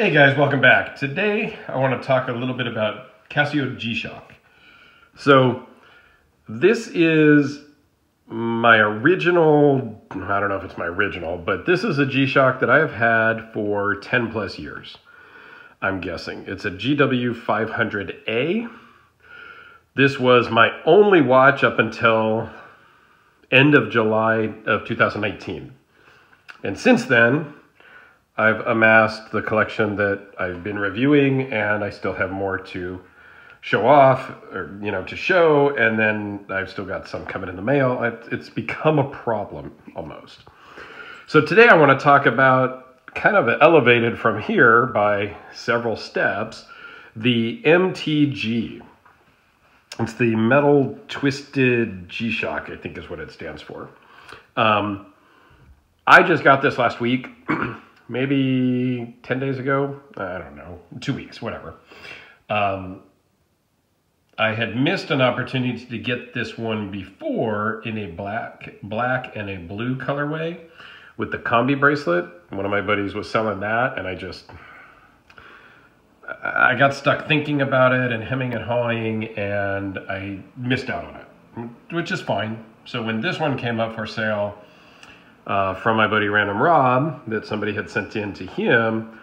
Hey guys, welcome back. Today I want to talk a little bit about Casio G-Shock. So this is my original, I don't know if it's my original, but this is a G-Shock that I have had for 10 plus years, I'm guessing. It's a GW500A. This was my only watch up until end of July of 2019. And since then, I've amassed the collection that I've been reviewing, and I still have more to show off, or to show, and then I've still got some coming in the mail. It's become a problem almost. So today I want to talk about, kind of elevated from here by several steps, the MTG. It's the Metal Twisted G-Shock, I think is what it stands for. I just got this last week. Maybe 10 days ago, I don't know, 2 weeks, whatever. I had missed an opportunity to get this one before in a black and a blue colorway with the combi bracelet. One of my buddies was selling that, and I got stuck thinking about it and hemming and hawing, and I missed out on it, which is fine. So when this one came up for sale, from my buddy Random Rob, that somebody had sent in to him,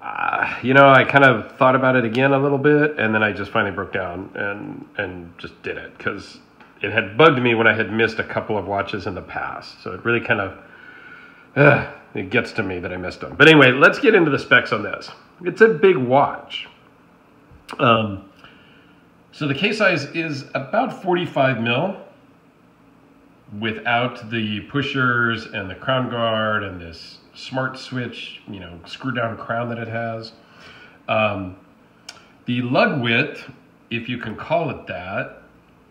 I kind of thought about it again a little bit, and then I just finally broke down and just did it, because it had bugged me when I had missed a couple of watches in the past. So it really kind of, it gets to me that I missed them. But anyway, let's get into the specs on this. It's a big watch. So the case size is about 45 mil. Without the pushers and the crown guard and this smart switch, screw down crown that it has. The lug width, if you can call it that,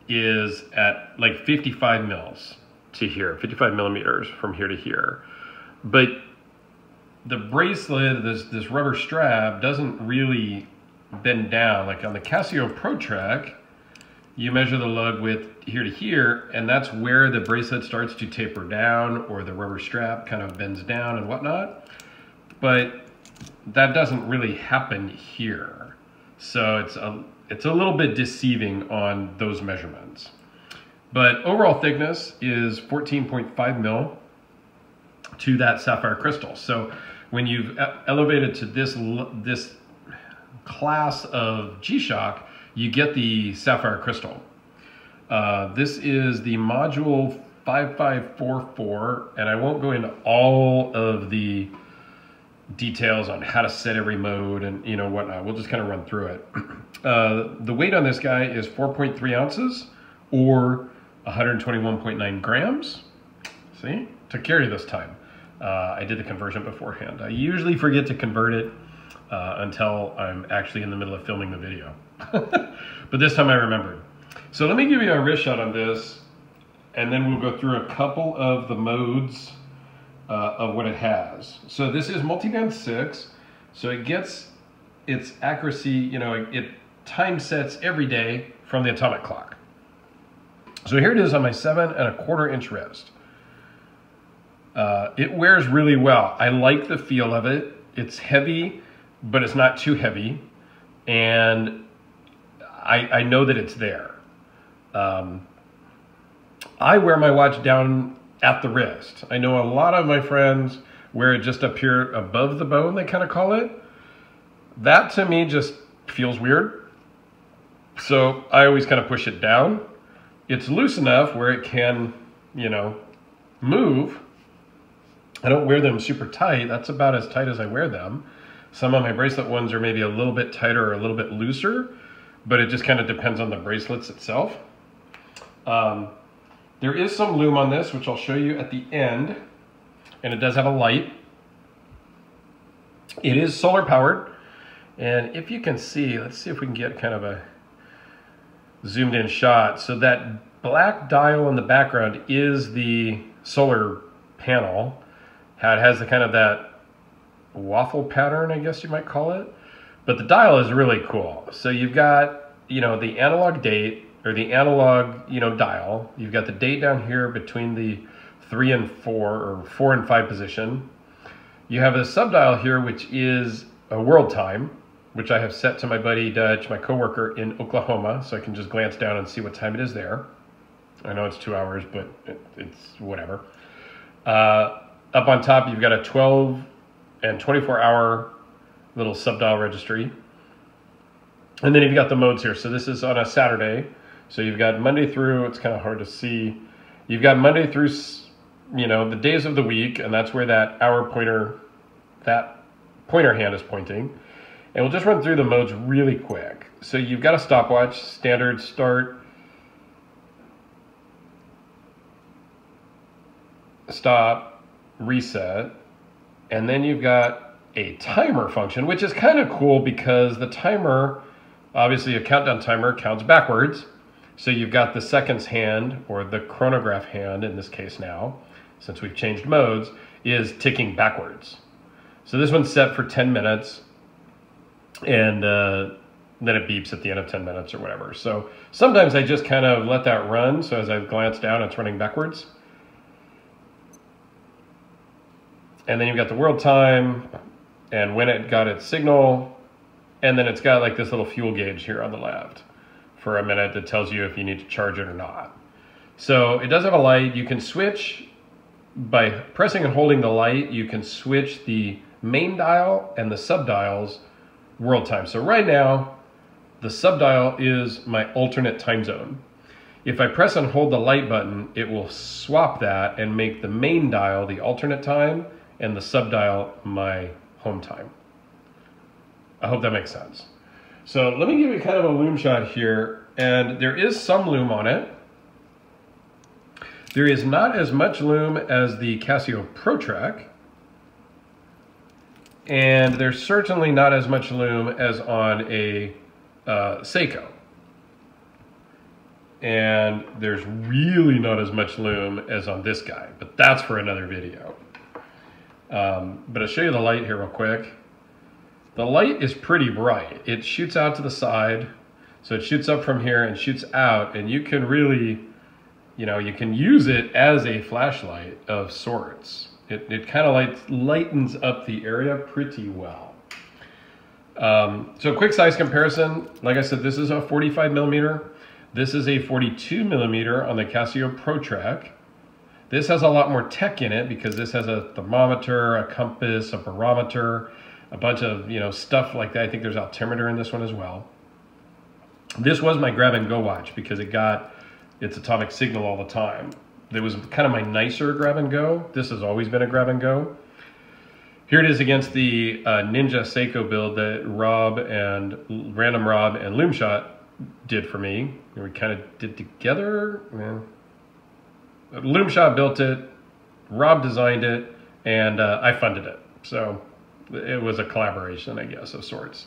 is at like 55 mils to here, 55 millimeters from here to here. But the bracelet, this rubber strap, doesn't really bend down. Like on the Casio Pro Track, you measure the lug width here to here, and that's where the bracelet starts to taper down, or the rubber strap kind of bends down and whatnot. But that doesn't really happen here. So it's a little bit deceiving on those measurements. But overall thickness is 14.5 mil to that sapphire crystal. So when you've elevated to this class of G-Shock, you get the sapphire crystal. This is the module 5544, and I won't go into all of the details on how to set every mode and whatnot. We'll just kind of run through it. The weight on this guy is 4.3 ounces or 121.9 grams. See, took care of you this time. I did the conversion beforehand. I usually forget to convert it until I'm actually in the middle of filming the video. But this time I remembered. So let me give you a wrist shot on this, and then we'll go through a couple of the modes of what it has. So this is multiband 6, so it gets its accuracy, it time sets every day from the atomic clock. So here it is on my 7¼ inch wrist. It wears really well. I like the feel of it. It's heavy, but it's not too heavy, and I know that it's there. I wear my watch down at the wrist. I know a lot of my friends wear it just up here above the bone, they kind of call it. That to me just feels weird. So I always kind of push it down. It's loose enough where it can, move. I don't wear them super tight. That's about as tight as I wear them. Some of my bracelet ones are maybe a little bit tighter or a little bit looser, but it just kind of depends on the bracelets itself. There is some Loom on this, which I'll show you at the end, and it does have a light. It is solar powered, and if you can see, let's see if we can get kind of a zoomed in shot. So that black dial in the background is the solar panel. How it has the kind of that waffle pattern, I guess you might call it. But the dial is really cool. So you've got, the analog date, or the analog, dial. You've got the date down here between the 3 and 4, or 4 and 5 position. You have a subdial here, which is world time, which I have set to my buddy Dutch, my coworker in Oklahoma, so I can just glance down and see what time it is there. I know it's 2 hours, but it's whatever. Up on top, you've got a 12 and 24-hour little sub-dial registry. And then you've got the modes here. So this is on a Saturday. So you've got Monday through, it's kind of hard to see. You've got Monday through, you know, the days of the week, and that's where that hour pointer, that pointer hand is pointing. And we'll just run through the modes really quick. So you've got a stopwatch, standard, start, stop, reset, and then you've got a timer function, which is kind of cool because the timer, obviously a countdown timer, counts backwards. So you've got the seconds hand, or the chronograph hand in this case now, since we've changed modes, is ticking backwards. So this one's set for 10 minutes, and then it beeps at the end of 10 minutes or whatever. So sometimes I just kind of let that run, so as I glance down, it's running backwards. And then you've got the world time, and when it got its signal, and then it's got like this little fuel gauge here on the left for a minute that tells you if you need to charge it or not. So it does have a light. You can switch by pressing and holding the light. You can switch the main dial and the sub dials world time. So right now, the sub dial is my alternate time zone. If I press and hold the light button, it will swap that and make the main dial the alternate time and the sub dial my home time. I hope that makes sense. So let me give you kind of a Loom shot here, and there is some Loom on it. There is not as much Loom as the Casio ProTrack, and there's certainly not as much Loom as on a Seiko. And there's really not as much Loom as on this guy, but that's for another video. But I'll show you the light here real quick. The light is pretty bright. It shoots out to the side. So it shoots up from here and shoots out, and you can really, you know, you can use it as a flashlight of sorts. It kind of lightens up the area pretty well. So quick size comparison. Like I said, this is a 45 millimeter. This is a 42 millimeter on the Casio ProTrack. This has a lot more tech in it because this has a thermometer, a compass, a barometer, a bunch of, you know, stuff like that. I think there's altimeter in this one as well. This was my grab and go watch because it got its atomic signal all the time. It was kind of my nicer grab and go. This has always been a grab and go. Here it is against the Ninja Seiko build that Random Rob and Loomshot did for me. We kind of did together. Yeah. Loomshot built it, Rob designed it, and I funded it. So it was a collaboration, I guess, of sorts.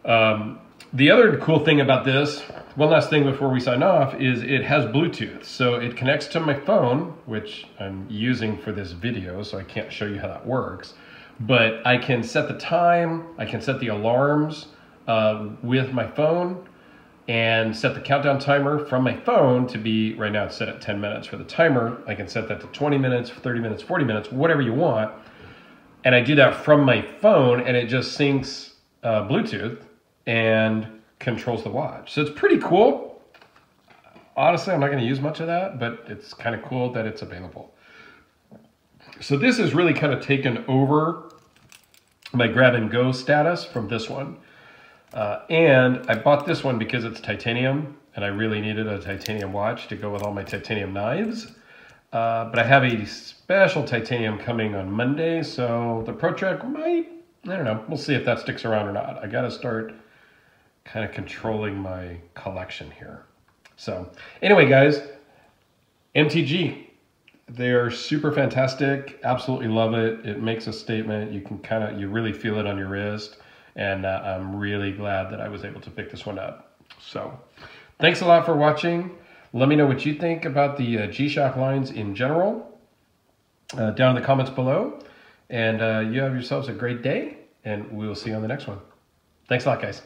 The other cool thing about this, one last thing before we sign off, is it has Bluetooth. So it connects to my phone, which I'm using for this video, so I can't show you how that works. But I can set the time, I can set the alarms with my phone, and set the countdown timer from my phone to be, right now it's set at 10 minutes for the timer. I can set that to 20 minutes, 30 minutes, 40 minutes, whatever you want. And I do that from my phone, and it just syncs Bluetooth and controls the watch. So it's pretty cool. Honestly, I'm not going to use much of that, but it's kind of cool that it's available. So this has really kind of taken over my grab and go status from this one. And I bought this one because it's titanium, and I really needed a titanium watch to go with all my titanium knives. But I have a special titanium coming on Monday, so the ProTrack might, I don't know, we'll see if that sticks around or not. I got to start kind of controlling my collection here. So anyway, guys, MTG, they're super fantastic. Absolutely love it. It makes a statement. You can you really feel it on your wrist. And I'm really glad that I was able to pick this one up. So thanks a lot for watching. Let me know what you think about the G-Shock lines in general down in the comments below. And you have yourselves a great day, and we will see you on the next one. Thanks a lot, guys.